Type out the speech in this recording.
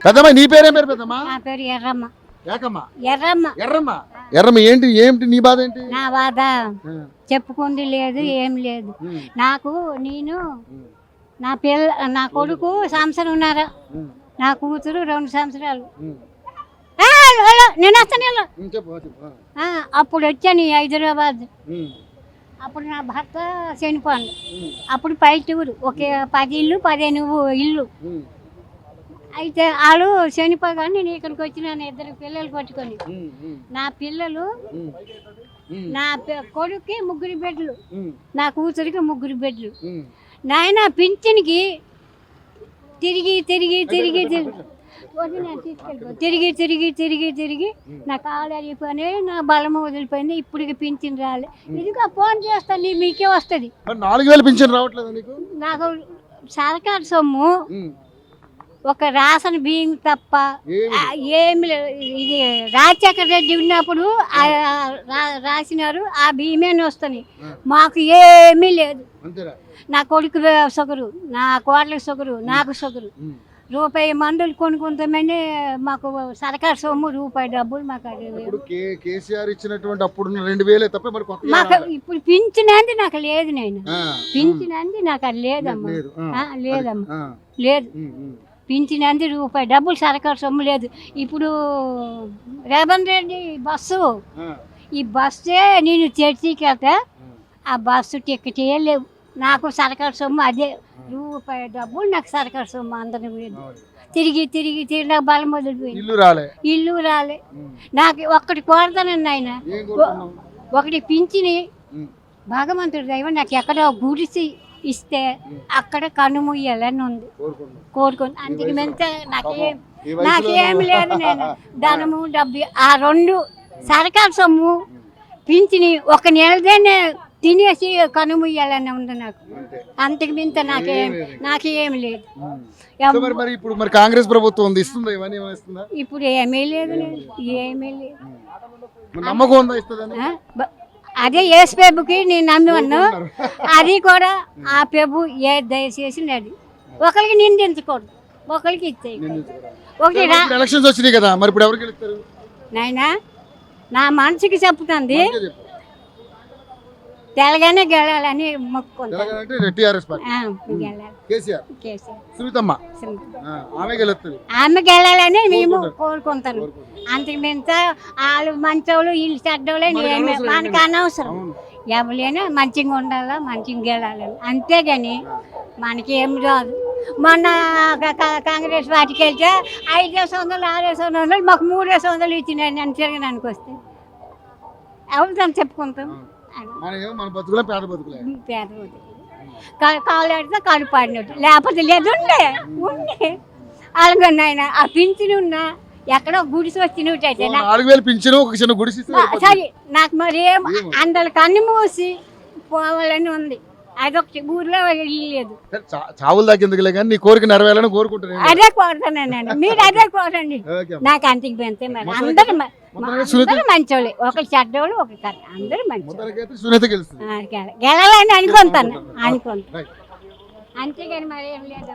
పెద్దమ్మ నీ పేరేం పేరు పెద్దమ్మ? నా పేరు ఎర్రమ్మ. ఏకమ్మ ఎర్రమ్మ. ఎర్రమ్మ ఎర్రమ్మ ఏంటి నీ బాధ ఏంటి? నా బాధ చెప్పుకుంది లేదు, ఏం లేదు. నాకు నా కొడుకు సంవత్సరంన్నర, నా కూతురు 2 సంవత్సరాలు. నేను వస్తాను. అప్పుడు వచ్చాను హైదరాబాద్. అప్పుడు నా భర్త చనిపోండి. అప్పుడు పైటూరు ఒకే 10 ఇల్లు 15 ఇల్లు. అయితే వాళ్ళు చనిపోగానే నేను ఇక్కడికి వచ్చినాను 2 పిల్లలు పట్టుకొని. నా పిల్లలు, నా కొడుక్కి 3 బిడ్డలు, నా కూతురికి 3 బిడ్డలు. నాయన పింఛన్కి తిరిగి నా కాళ్ళు అరిగిపోయి నా బలం వదిలిపోయింది. ఇప్పటికి పింఛన్ రాలే. ఇదిగో ఫోన్ చేస్తాను, మీకే వస్తుంది. 4000 పింఛన్ రావట్లేదు నీకు? నాకు సర్కారు సొమ్ము ఒక రేషన్ బియ్యం తప్ప ఏమి లేదు. ఇది రాజశేఖర రెడ్డి ఉన్నప్పుడు రాసినారు, ఆ బియ్యమే వస్తాయి. మాకు ఏమీ లేదు. నా కొడుకు సొగరు, నా కోడలకు సొగరు, నాకు సొగరు. రూపాయి మందులు కొనుక్కుంటామని మాకు సర్కారు సొమ్ము రూపాయి డబ్బులు మాకు కేసీఆర్ ఇచ్చినటువంటి అప్పుడు 2000 తప్ప మాకు ఇప్పుడు పింఛనంది నాకు లేదు. నేను పింఛనంది నాకు అది లేదమ్మా, లేదు. పింఛనంది రూపాయి డబ్బులు సర్కారు సొమ్ము లేదు. ఇప్పుడు రేవంత్ రెడ్డి బస్సు, ఈ బస్సే నేను చర్చికి వెళ్తే ఆ బస్సు టికెటే లేవు. నాకు సర్కారు సొమ్ము అదే రూపాయి డబ్బులు, నాకు సర్కారు సొమ్ము అందరం తిరిగి నాకు బలం వదిలిపోయింది. ఇల్లు రాలే. నాకు ఒక్కటి కోరతానండి ఆయన, ఒకటి పింఛని భగవంతుడి దైవం నాకు ఎక్కడో గుడిసి ఇస్తే అక్కడ కనుమూయాలని ఉంది కోరుకొని. అందుకు మెంత నాకేమి లేదు. నేను ధనము డబ్బు ఆ 2 సర్కారు సొమ్ము పింఛని ఒక నెలదేనే తినేసి కనుమూయాలని ఉంది నాకు. అంతకు మింత నాకేమి లేదు. ఇప్పుడు కాంగ్రెస్ ప్రభుత్వం ఇప్పుడు ఏమీ లేదు, ఏమీ లేదు. అదే ఏసు పెబ్బుకి నేను నమ్మి ఉన్నాను. అది కూడా ఆ పెబ్బు దయచేసి నది ఒకరికి నిందించకూడదు, ఒకరికి ఇచ్చేయి. నాయనా నా మనసుకి చెప్తుంది తెలంగాణ గెలాలని మొక్కుకుంటాను. ఆమె గెలాలని మేము కోరుకుంటాను. అంతకు మింత వాళ్ళు మంచోళ్ళు వీళ్ళు చెడ్డోళ్ళే మనకు అనవసరం. ఎవరైనా మంచిగా ఉండాలా, మంచిగా గెలాలని, అంతేగాని మనకి ఏం రాదు. మొన్న కాంగ్రెస్ పార్టీకి వెళ్తే 500 600 మాకు 300 ఇచ్చినాయి. నన్ను తిరగడానికి వస్తే ఎవరు చెప్పుకుంటాం? కాలు ఆడితే కాలు పాడినట్టు, లేకపోతే లేదు. ఉండే అలాగన్నా ఆయన ఆ పింఛను ఉన్నా ఎక్కడో గుడిసి వచ్చినట్టు అయితే సరే. నాకు మరి ఏం అందరికి అన్ని మూసి పోవాలని ఉంది. అదొకటి ఊర్లో లేదు. చావులు దాకేందుకులే కానీ నీ కోరిక నెరవేరాలని కోరుకుంటున్నాను. అదే కోరుతానండి, మీరు అదే కోరండి. నాకు అంతకు పెంతే మరి అందరూ మంచోళ్ళే, ఒకరు చెడ్డోళ్ళు ఒకరు అందరూ మంచి గెలాలని అనుకుంటాను. అంతేగాని మరి ఏం లేదు.